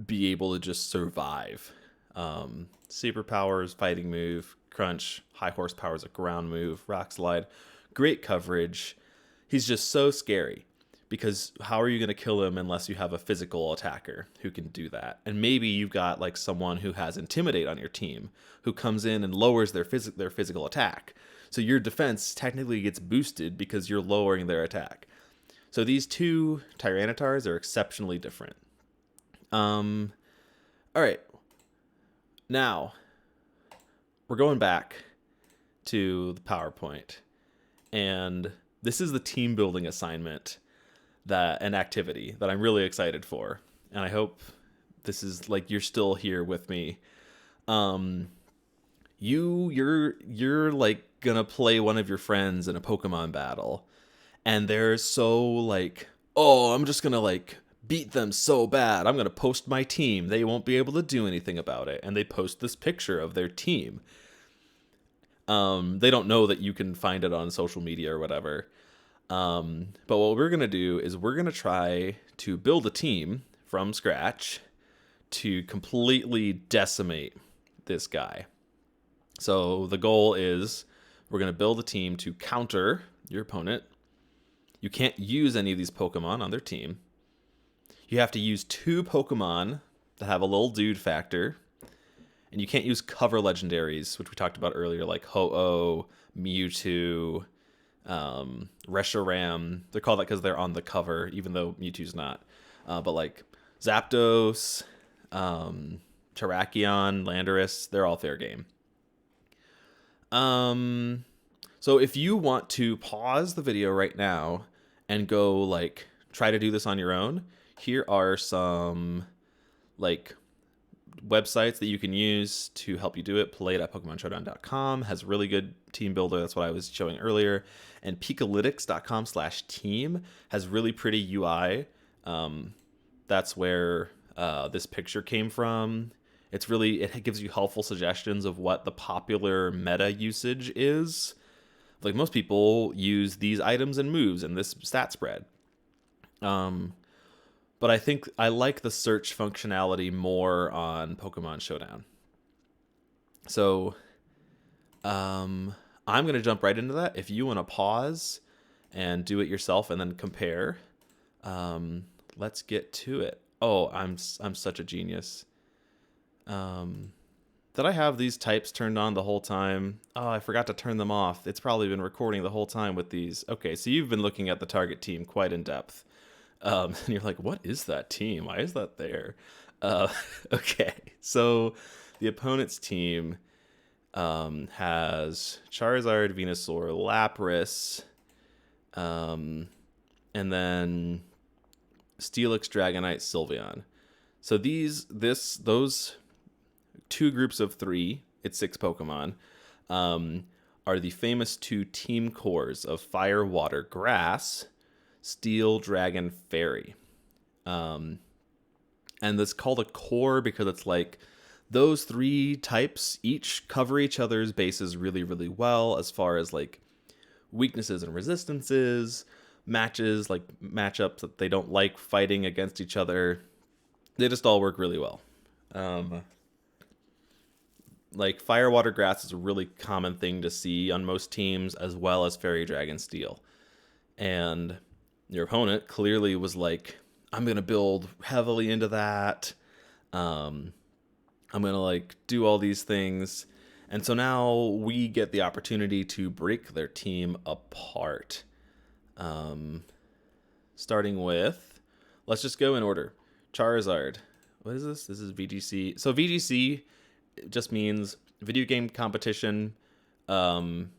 be able to just survive. Superpowers, fighting move, crunch, high horsepower is a ground move, rock slide, great coverage. He's just so scary, because how are you going to kill him unless you have a physical attacker who can do that? And maybe you've got like someone who has Intimidate on your team who comes in and lowers their physical attack. So your defense technically gets boosted because you're lowering their attack. So these two Tyranitars are exceptionally different. All right. Now, we're going back to the PowerPoint. And this is the team building assignment, an activity that I'm really excited for. And I hope this is like you're still here with me. You're like gonna play one of your friends in a Pokemon battle, and they're so like, oh, I'm just gonna like beat them so bad, I'm gonna post my team, they won't be able to do anything about it. And they post this picture of their team. They don't know that you can find it on social media or whatever. But what we're gonna do is we're gonna try to build a team from scratch to completely decimate this guy. So the goal is we're going to build a team to counter your opponent. You can't use any of these Pokemon on their team. You have to use 2 Pokemon that have a little dude factor. And you can't use cover legendaries, which we talked about earlier, like Ho-Oh, Mewtwo, Reshiram. They're called that because they're on the cover, even though Mewtwo's not. But like Zapdos, Terrakion, Landorus, they're all fair game. So if you want to pause the video right now and go like try to do this on your own, here are some like websites that you can use to help you do it. Play.PokemonShowdown.com has really good team builder. That's what I was showing earlier. And Pikalytics.com/team has really pretty UI. That's where this picture came from. It gives you helpful suggestions of what the popular meta usage is. Like most people use these items and moves in this stat spread. But I think I like the search functionality more on Pokemon Showdown. So I'm going to jump right into that. If you want to pause and do it yourself and then compare, let's get to it. Oh, I'm such a genius. Did I have these types turned on the whole time? Oh, I forgot to turn them off. It's probably been recording the whole time with these. Okay, so you've been looking at the target team quite in depth. And you're like, what is that team? Why is that there? Okay, so the opponent's team has Charizard, Venusaur, Lapras, and then Steelix, Dragonite, Sylveon. So those 2 groups of 3, it's 6 Pokemon, are the famous 2 team cores of Fire, Water, Grass, Steel, Dragon, Fairy. And it's called a core because it's like those 3 types each cover each other's bases really, really well as far as like weaknesses and resistances, matchups that they don't like fighting against each other. They just all work really well. Like Fire, Water, Grass is a really common thing to see on most teams, as well as Fairy, Dragon, Steel. And your opponent clearly was like, I'm going to build heavily into that. I'm going to like do all these things. And so now we get the opportunity to break their team apart. Starting with, let's just go in order. Charizard. What is this? This is VGC. So VGC just means video game competition. You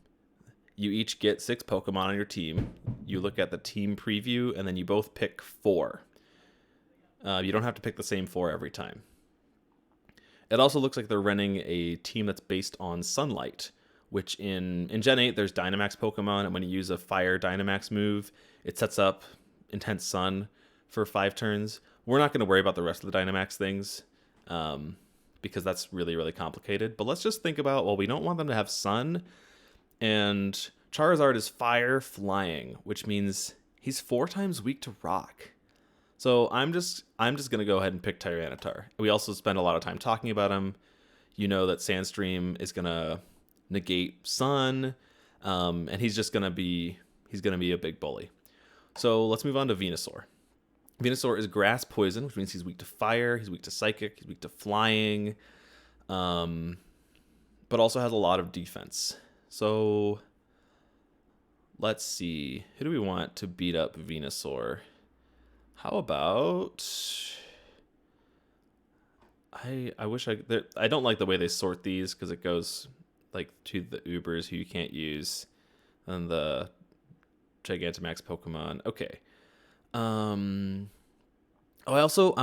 you each get 6 Pokemon on your team. You look at the team preview, and then you both pick 4. You don't have to pick the same 4 every time. It also looks like they're running a team that's based on Sunlight, which in Gen 8, there's Dynamax Pokemon, and when you use a Fire Dynamax move, it sets up Intense Sun for 5 turns. We're not going to worry about the rest of the Dynamax things, because that's really, really complicated. But let's just think about, well, we don't want them to have Sun, and Charizard is Fire Flying, which means he's 4 times weak to Rock. So I'm just gonna go ahead and pick Tyranitar. We also spend a lot of time talking about him. You know that Sandstream is gonna negate Sun, and he's gonna be a big bully. So let's move on to Venusaur. Venusaur is Grass Poison, which means he's weak to Fire, he's weak to Psychic, he's weak to Flying, but also has a lot of defense. So let's see, who do we want to beat up Venusaur? How about... I wish I don't like the way they sort these, because it goes like to the Ubers who you can't use, and the Gigantamax Pokemon. Okay. I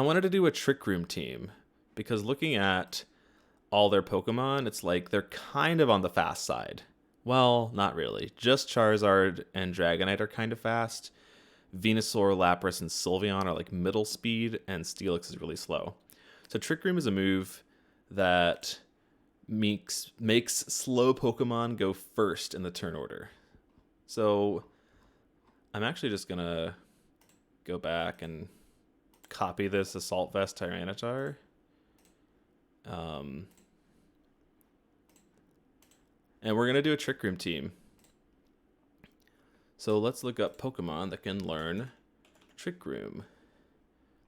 wanted to do a Trick Room team, because looking at all their Pokemon, it's like they're kind of on the fast side. Well, not really. Just Charizard and Dragonite are kind of fast. Venusaur, Lapras, and Sylveon are like middle speed, and Steelix is really slow. So Trick Room is a move that makes slow Pokemon go first in the turn order. So I'm actually just going to go back and copy this Assault Vest Tyranitar. And we're going to do a Trick Room team. So let's look up Pokemon that can learn Trick Room.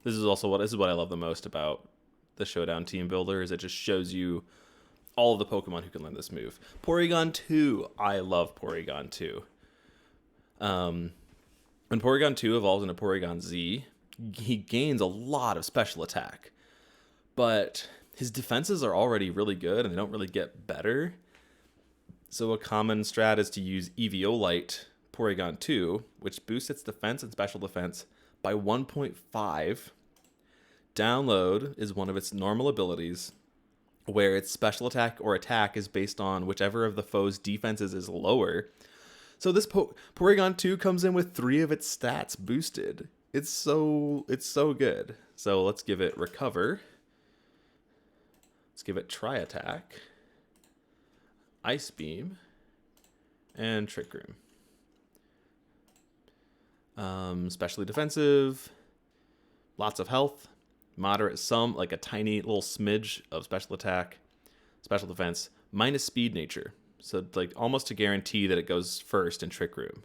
This is what I love the most about the Showdown Team Builder, is it just shows you all of the Pokemon who can learn this move. Porygon 2. I love Porygon 2. When Porygon 2 evolves into Porygon Z, he gains a lot of special attack. But his defenses are already really good, and they don't really get better. So a common strat is to use Eviolite Porygon 2, which boosts its defense and special defense by 1.5. Download is one of its normal abilities, where its special attack or attack is based on whichever of the foe's defenses is lower. So this Porygon 2 comes in with 3 of its stats boosted. It's so good. So let's give it Recover. Let's give it Tri-Attack, Ice Beam, and Trick Room. Specially defensive, lots of health, moderate some, like a tiny little smidge of special attack, special defense, minus speed nature. So like almost to guarantee that it goes first in Trick Room,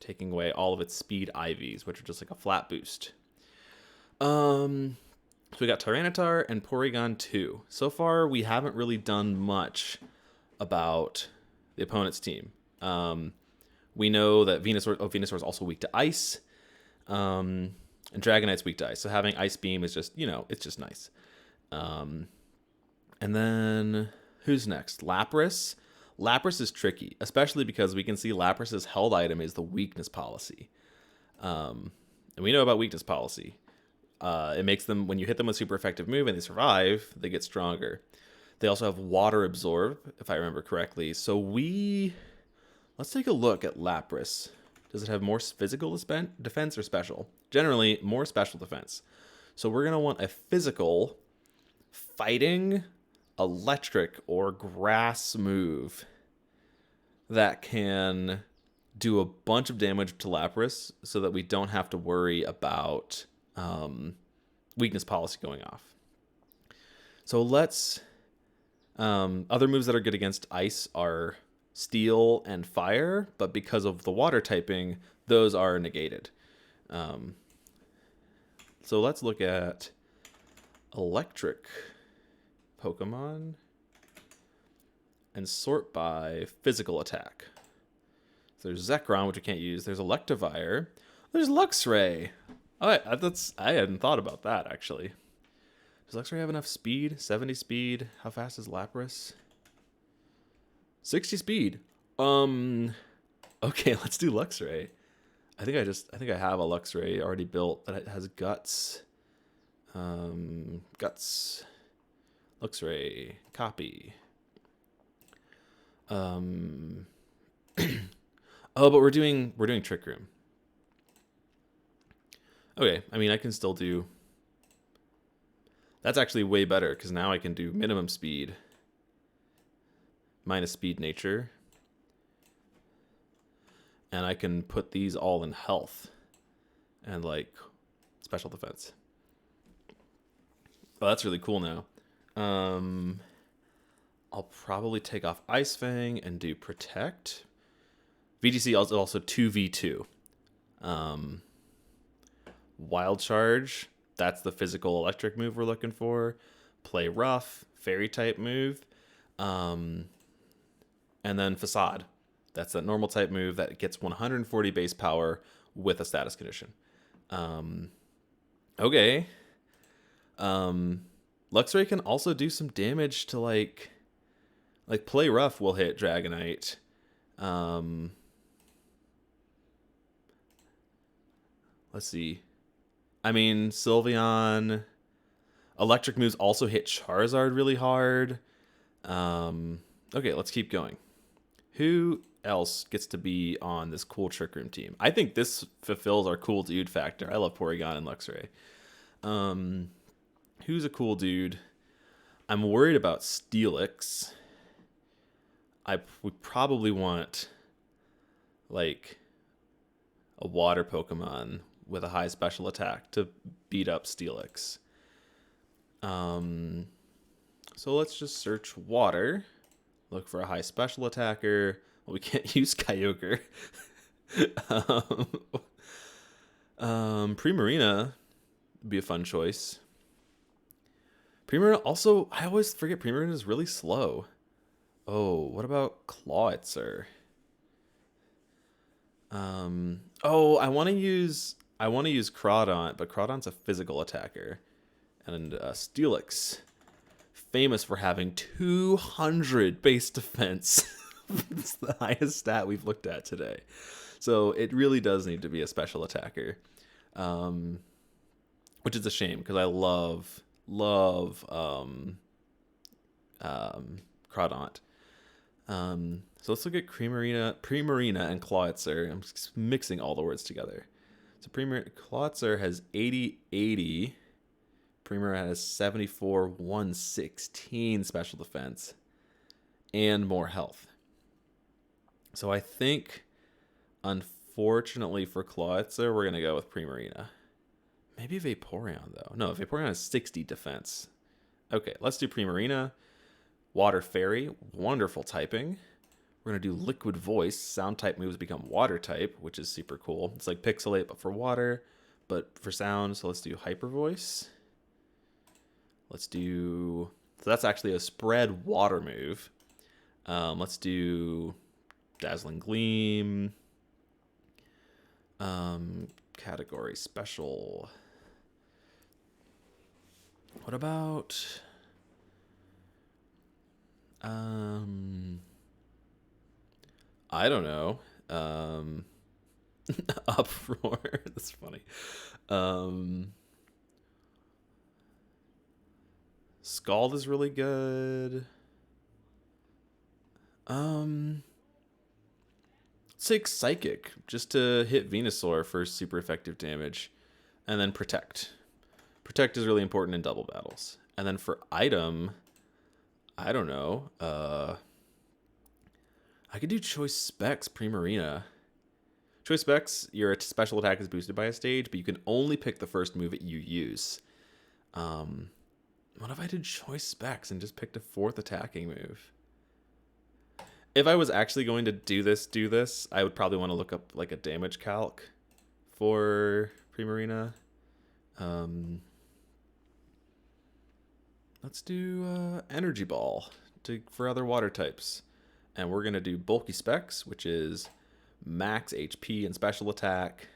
taking away all of its speed IVs, which are just like a flat boost. So we got Tyranitar and Porygon 2. So far, we haven't really done much about the opponent's team. We know that Venusaur is also weak to ice, and Dragonite's weak to ice. So having Ice Beam is just, it's just nice. And then who's next? Lapras. Lapras is tricky, especially because we can see Lapras's held item is the weakness policy. And we know about weakness policy. It makes them, when you hit them with super effective move and they survive, they get stronger. They also have Water Absorb, if I remember correctly. So let's take a look at Lapras. Does it have more physical defense or special? Generally, more special defense. So we're going to want a physical, fighting, electric, or grass move that can do a bunch of damage to Lapras so that we don't have to worry about weakness policy going off. So let's... other moves that are good against ice are Steel and Fire, but because of the water typing, those are negated. So let's look at electric Pokemon and sort by physical attack. So there's Zekrom, which we can't use. There's Electivire. There's Luxray. Oh, I hadn't thought about that, actually. Does Luxray have enough speed? 70 speed. How fast is Lapras? 60 speed. Okay, let's do Luxray. I think I have a Luxray already built that has guts. Guts. Luxray. Copy. Oh, but we're doing Trick Room. Okay, I mean I can still do. That's actually way better because now I can do minimum speed minus speed nature. And I can put these all in health and like special defense. Oh, that's really cool now. I'll probably take off Ice Fang and do Protect. VGC is also 2v2. Wild Charge, that's the physical electric move we're looking for. Play Rough, Fairy type move. And then Facade. That's that normal type move that gets 140 base power with a status condition. Okay. Luxray can also do some damage to like Play Rough will hit Dragonite. Let's see. I mean, Sylveon. Electric moves also hit Charizard really hard. Okay, let's keep going. Who else gets to be on this cool Trick Room team? I think this fulfills our cool dude factor. I love Porygon and Luxray. Who's a cool dude? I'm worried about Steelix. We probably want like a water Pokemon with a high special attack to beat up Steelix. So let's just search water. Look for a high special attacker. Well, we can't use Kyogre. Primarina would be a fun choice. Primarina also, I always forget Primarina is really slow. Oh, what about Clawitzer? Oh, I want to use Crawdaunt, but Crawdaunt's a physical attacker. And Steelix, famous for having 200 base defense. It's the highest stat we've looked at today. So it really does need to be a special attacker. Which is a shame because I love Crawdaunt. So let's look at Primarina and Clawitzer. I'm mixing all the words together. So Clawitzer has 80-80. Primarina has 74-116 special defense and more health. So I think, unfortunately for Clawitzer, we're going to go with Primarina. Maybe Vaporeon, though. No, Vaporeon has 60 defense. Okay, let's do Primarina. Water Fairy, wonderful typing. We're going to do Liquid Voice. Sound type moves become water type, which is super cool. It's like Pixelate, but for water, but for sound. So let's do Hyper Voice. Let's do... So that's actually a spread water move. Let's do Dazzling Gleam. Category Special. What about... I don't know. Uproar. That's funny. Scald is really good. Let's take Psychic just to hit Venusaur for super effective damage. And then Protect. Protect is really important in double battles. And then for item, I don't know. I could do Choice Specs Primarina. Choice Specs, your special attack is boosted by a stage, but you can only pick the first move that you use. What if I did Choice Specs and just picked a fourth attacking move? If I was actually going to do this, I would probably want to look up like a damage calc for Primarina. Let's do Energy Ball for other water types. And we're going to do Bulky Specs, which is max HP and special attack.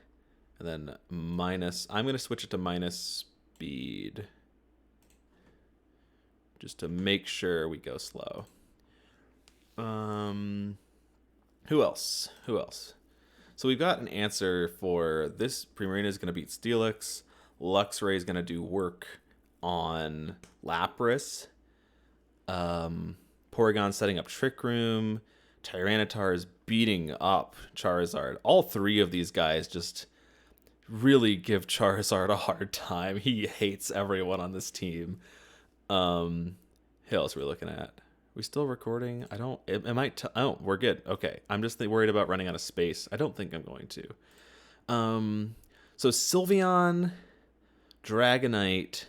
And then minus... I'm going to switch it to minus speed. Just to make sure we go slow. Who else? So we've got an answer for this. Primarina is going to beat Steelix. Luxray is going to do work on Lapras. Porygon setting up Trick Room. Tyranitar is beating up Charizard. All three of these guys just really give Charizard a hard time. He hates everyone on this team. Who else are we looking at? We still recording? I don't. It might. Oh, we're good. Okay. I'm just worried about running out of space. I don't think I'm going to. So Sylveon, Dragonite,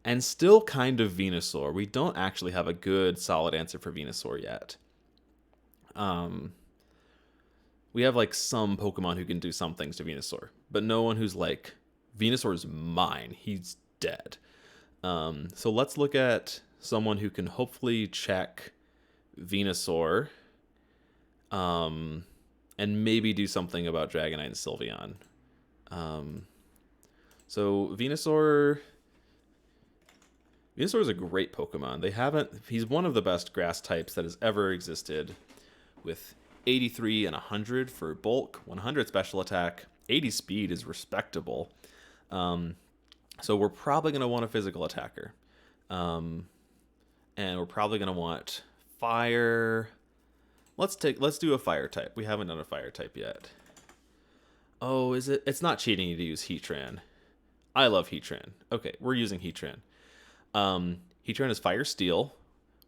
and still kind of Venusaur. We don't actually have a good solid answer for Venusaur yet. We have like some Pokemon who can do some things to Venusaur, but no one who's like, Venusaur's mine. He's dead. So let's look at someone who can hopefully check Venusaur, and maybe do something about Dragonite and Sylveon. So Venusaur is a great Pokemon. He's one of the best grass types that has ever existed, with 83 and 100 for bulk, 100 special attack, 80 speed is respectable. So we're probably going to want a physical attacker. And we're probably going to want fire. Let's do a fire type. We haven't done a fire type yet. Oh, is it? It's not cheating to use Heatran. I love Heatran. Okay, we're using Heatran. Heatran is Fire Steel,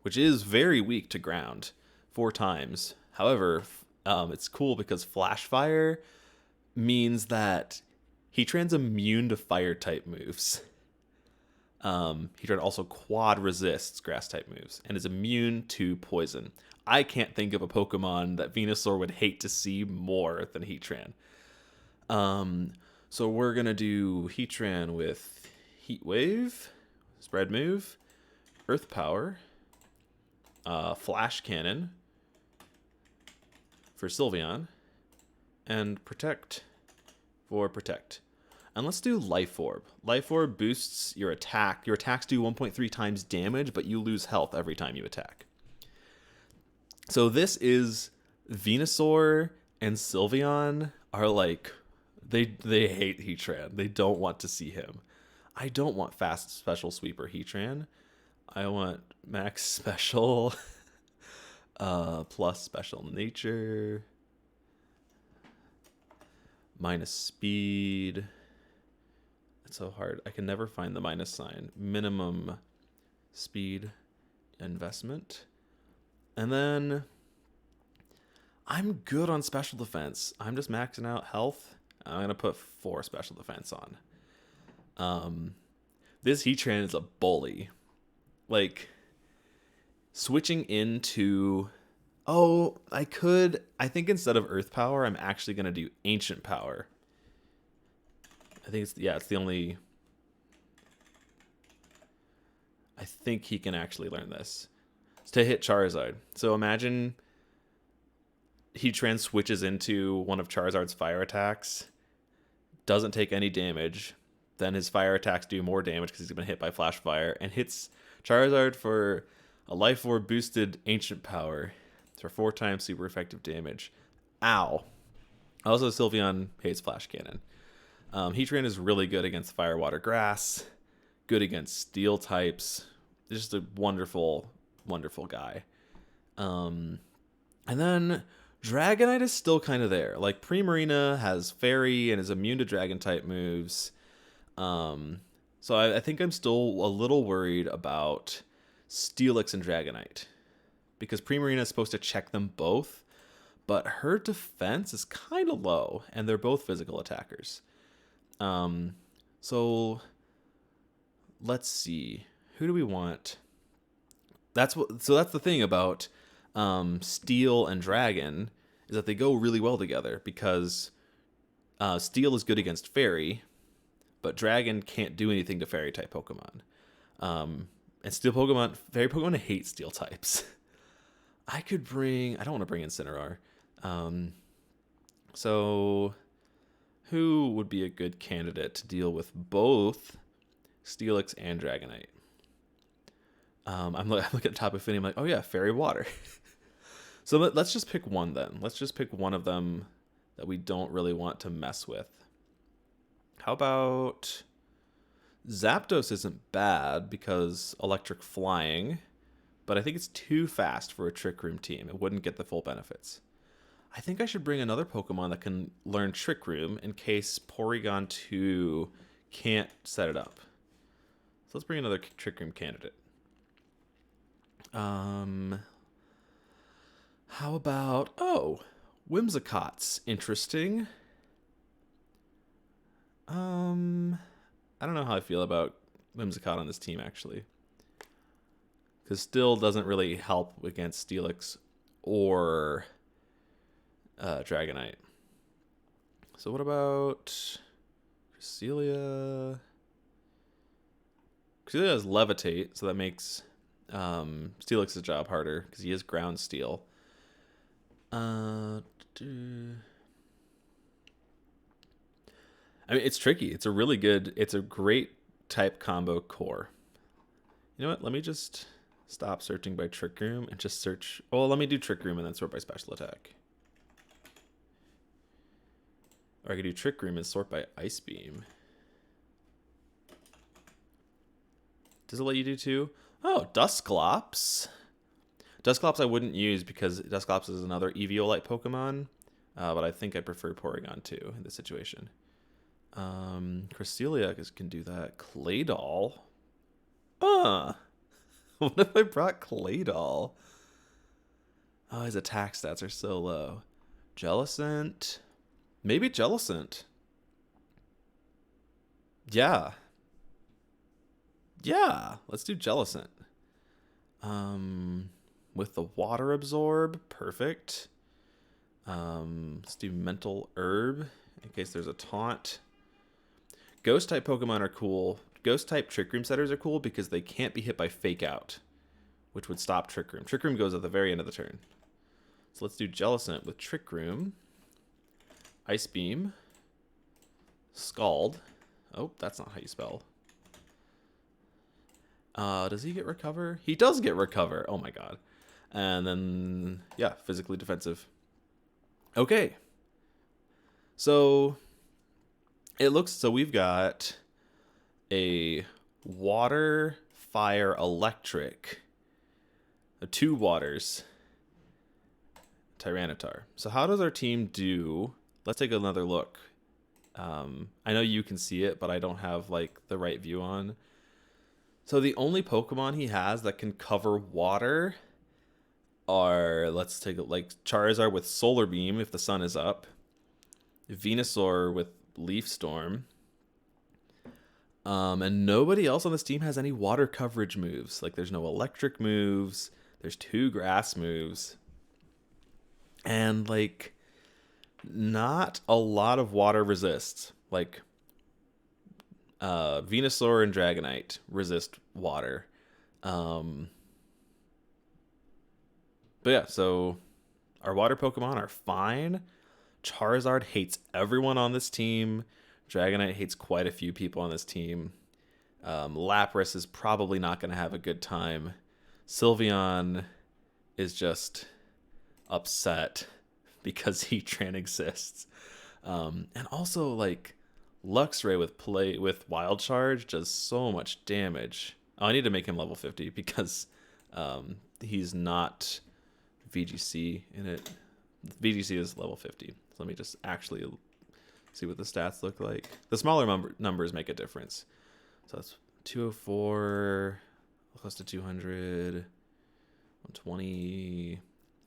which is very weak to ground, 4 times. However, it's cool because Flash Fire means that Heatran's immune to fire type moves. Heatran also quad resists grass type moves and is immune to poison. I can't think of a Pokemon that Venusaur would hate to see more than Heatran. So we're gonna do Heatran with Heat Wave, Spread Move, Earth Power, Flash Cannon for Sylveon, and Protect for Protect. And let's do Life Orb. Life Orb boosts your attack. Your attacks do 1.3 times damage, but you lose health every time you attack. So this is Venusaur and Sylveon are like, they hate Heatran. They don't want to see him. I don't want fast special sweeper Heatran. I want max special, plus special nature, minus speed. It's so hard. I can never find the minus sign. Minimum speed investment. And then I'm good on special defense. I'm just maxing out health. I'm going to put 4 special defense on. This Heatran is a bully. Like, switching into... Oh, I think instead of Earth Power, I'm actually going to do Ancient Power. I think it's the only... I think he can actually learn this. It's to hit Charizard. So imagine Heatran switches into one of Charizard's fire attacks, doesn't take any damage, then his fire attacks do more damage because he's been hit by Flash Fire, and hits Charizard for a Life Orb boosted Ancient Power for 4 times super effective damage. Ow. Also, Sylveon hates Flash Cannon. Heatran is really good against Fire, Water, Grass, good against Steel types. Just a wonderful, wonderful guy. And then Dragonite is still kind of there. Like, Primarina has Fairy and is immune to Dragon type moves. So I think I'm still a little worried about Steelix and Dragonite, because Primarina is supposed to check them both, but her defense is kind of low, and they're both physical attackers. So let's see. Who do we want? So that's the thing about Steel and Dragon, is that they go really well together, because Steel is good against Fairy, but Dragon can't do anything to Fairy type Pokemon. And Fairy Pokemon hate Steel types. I don't want to bring Incineroar. So who would be a good candidate to deal with both Steelix and Dragonite? I'm looking at the top of Finny. I'm like, oh yeah, Fairy Water. So let's just pick one then. Let's just pick one of them that we don't really want to mess with. How about Zapdos isn't bad because electric flying, but I think it's too fast for a Trick Room team. It wouldn't get the full benefits. I think I should bring another Pokemon that can learn Trick Room in case Porygon 2 can't set it up. So let's bring another Trick Room candidate. How about... Oh, Whimsicott's interesting. I don't know how I feel about Whimsicott on this team, actually. Because still doesn't really help against Steelix or... Dragonite. So what about Cresselia? Cresselia has Levitate, so that makes Steelix's job harder because he is Ground Steel. I mean, it's tricky. It's a great type combo core. You know what? Let me just stop searching by Trick Room and just search. Oh, let me do Trick Room and then sort by Special Attack. Or I could do Trick Room and sort by Ice Beam. Does it let you do two? Oh, Dusclops. Dusclops I wouldn't use because Dusclops is another Eviolite Pokemon. But I think I prefer Porygon 2 in this situation. Cresselia can do that. Claydol. What if I brought Claydol? Oh, his attack stats are so low. Jellicent. Maybe Jellicent. Yeah. Yeah, let's do Jellicent. With the Water Absorb, perfect. Let's do Mental Herb in case there's a taunt. Ghost type Pokemon are cool. Ghost type Trick Room setters are cool because they can't be hit by Fake Out, which would stop Trick Room. Trick Room goes at the very end of the turn. So let's do Jellicent with Trick Room. Ice Beam. Scald. Oh, that's not how you spell. Does he get Recover? He does get Recover. Oh my god. And then, yeah, physically defensive. Okay. So, we've got a Water, Fire, Electric. 2 waters. Tyranitar. So how does our team do? Let's take another look. I know you can see it, but I don't have like the right view on. So the only Pokemon he has that can cover water are, let's take it like Charizard with Solar Beam if the sun is up, Venusaur with Leaf Storm, and nobody else on this team has any water coverage moves. Like there's no electric moves, there's 2 grass moves, and like not a lot of water resists. Like Venusaur and Dragonite resist water. But yeah, so our water Pokemon are fine. Charizard hates everyone on this team. Dragonite hates quite a few people on this team. Lapras is probably not going to have a good time. Sylveon is just upset because Heatran exists. And also, like, Luxray with Wild Charge does so much damage. Oh, I need to make him level 50 because he's not VGC in it. VGC is level 50. So let me just actually see what the stats look like. The smaller numbers make a difference. So that's 204, close to 200, 120,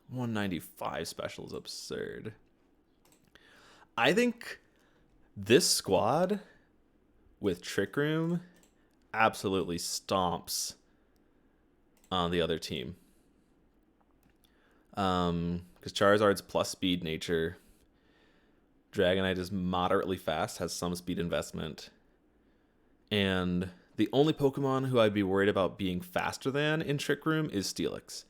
195 special is absurd. I think this squad with Trick Room absolutely stomps on the other team. Because Charizard's plus speed nature. Dragonite is moderately fast, has some speed investment. And the only Pokemon who I'd be worried about being faster than in Trick Room is Steelix.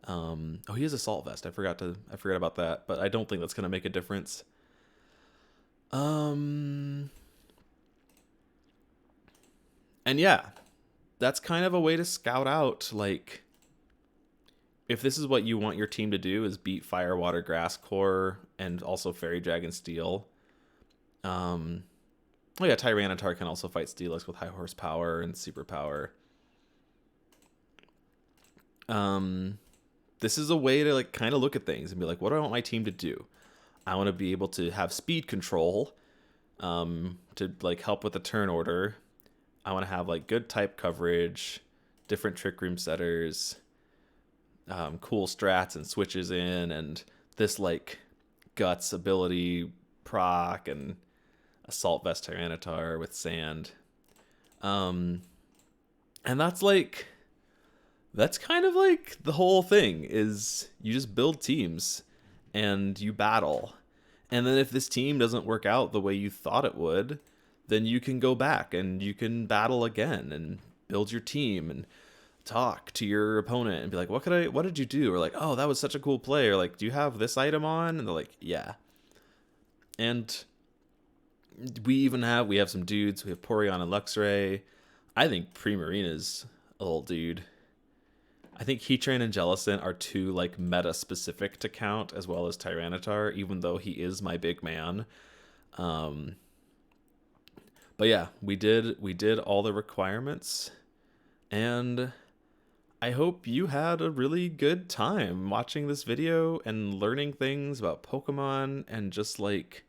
Oh, he has Assault Vest. I forgot about that, but I don't think that's gonna make a difference. And yeah, that's kind of a way to scout out like if this is what you want your team to do, is beat Fire, Water, Grass Core, and also Fairy Dragon Steel. Oh yeah, Tyranitar can also fight Steelix with high horsepower and superpower. This is a way to like kind of look at things and be like, what do I want my team to do? I want to be able to have speed control, to like help with the turn order. I want to have like good type coverage, different Trick Room setters, cool strats and switches in, and this like Guts ability proc and Assault Vest Tyranitar with Sand. And that's kind of like the whole thing is you just build teams and you battle. And then if this team doesn't work out the way you thought it would, then you can go back and you can battle again and build your team and talk to your opponent and be like, what did you do? Or like, oh, that was such a cool play. Or like, do you have this item on? And they're like, yeah. And we have some dudes. We have Porygon and Luxray. I think Primarina's a little dude. I think Heatran and Jellicent are too like meta specific to count, as well as Tyranitar, even though he is my big man. But yeah, we did all the requirements, and I hope you had a really good time watching this video and learning things about Pokemon, and just like,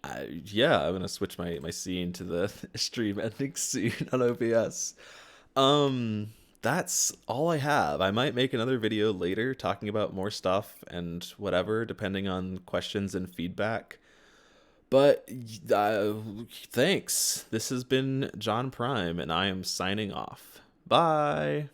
I'm gonna switch my scene to the stream ending soon on OBS. That's all I have. I might make another video later talking about more stuff and whatever, depending on questions and feedback. But thanks. This has been John Prime, and I am signing off. Bye.